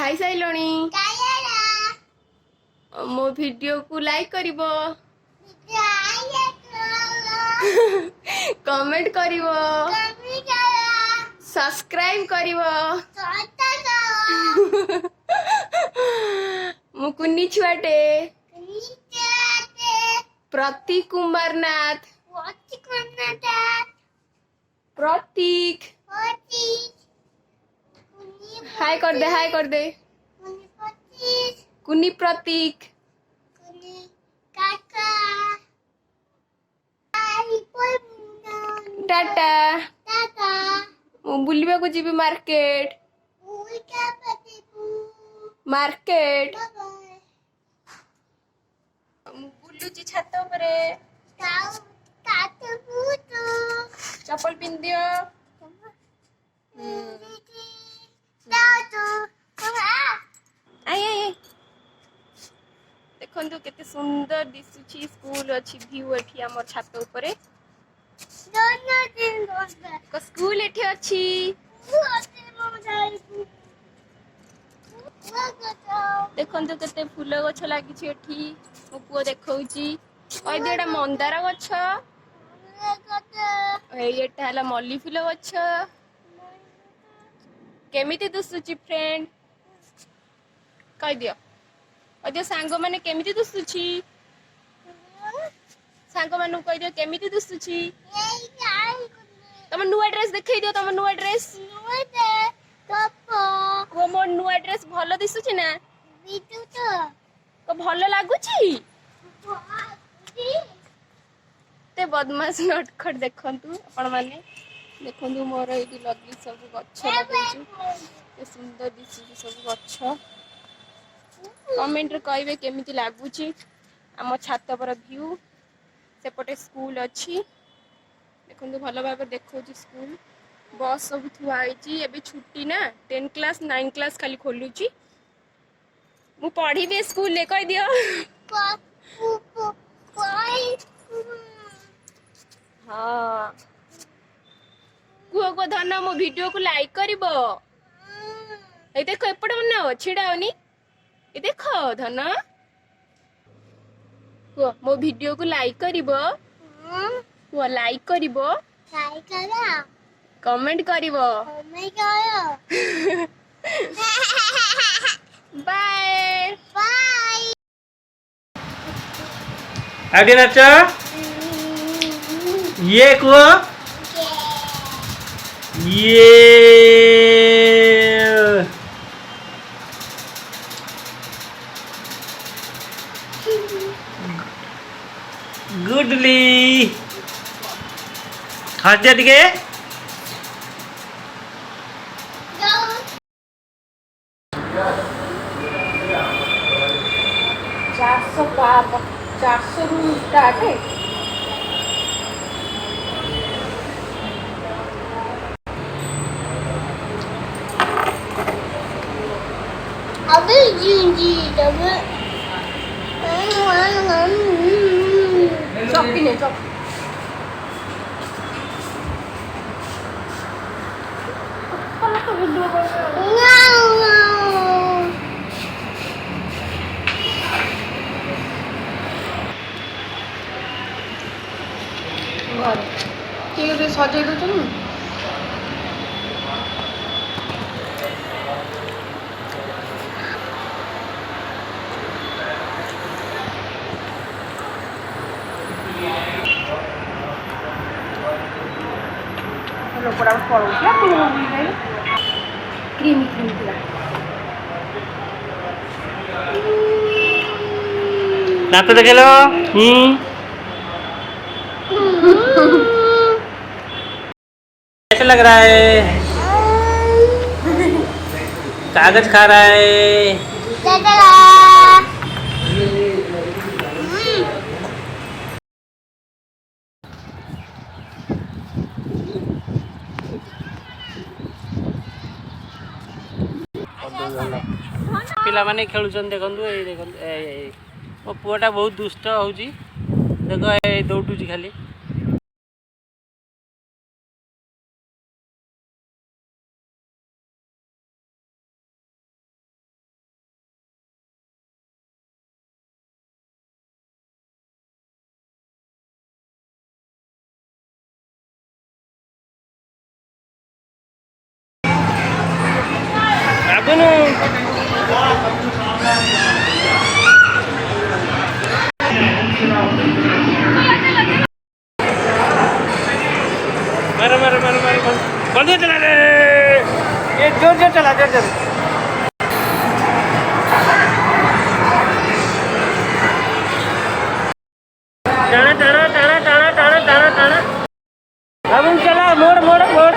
खाई साइलणी मो वीडियो को लाइक करिवो कमेंट करिवो सब्सक्राइब करिवो मु कुन्नी छुआटे प्रतीक कुमार नाथ प्रतीक हाय कर दे कुनी प्रतीक टाटा मु बुलिबा को जीबी मार्केट मार्केट मु बुलुची छात ऊपर चप्पल पिन दियो देखो केते सुंदर दिसुची स्कूल अच्छी व्यू एठी हमर छात ऊपर को स्कूल एठी अच्छी देखो केते फूल गछ लागी एठी मो पुओ देखौची ओइ देडा मंदार गछ एटा हला मल्ली फूल गछ केमिति दुसुची फ्रेंड कह दियो सांग माने केमिति दुसुची सांग मानु कह दियो केमिति दुसुची तम नुआ ड्रेस देखै दियो तम नुआ ड्रेस वो मोर नुआ ड्रेस भलो दिसुची ना तो भलो लागुची ते बदमाश नटखट देखंतु आपण माने देखंतु मोर एडी लगी सब गच्छ लगैछु ए सुंदर दिसुची सब गच्छ कमेंट रे कहबे केमिति लागुची आम छात पर व्यू सेपटे स्कूल अच्छी देखो भल भाव देखो स्कूल बस सब थुआ एबे छुट्टी ना 10 क्लास 9 क्लास खाली खोलुची मु पढ़ी बे स्कूल ले कह दियो हाँ कुह धन मो वीडियो को लाइक करिवो ए देखो एपटे मन छिड़ा होनी ए देखो धन कुह मो वीडियो को लाइक करिवो कुह लाइक करिवो कमेंट करिवो बाय बाय आगे नाचा ये कुह ये गुडली हाथ दे के 400 रू स्टार्ट है अबे जी डबल चौकी ने चौक किए सजाई दो लोपड़ा पड़ोसिया क्रीमी क्रीमी दांत देख लो कैसे लग रहा है कागज खा रहा है पिला माने खेलुछन देखंतु ए देखंतु मो पुआटा बहुत दुष्ट होउची देखो ए दौड़ुची खाली आगे चला रे, ये जोर जोर चला, जोर जोर। टाना टाना टाना टाना टाना टाना टाना, अब चला, मोड़ मोड़ मोड़।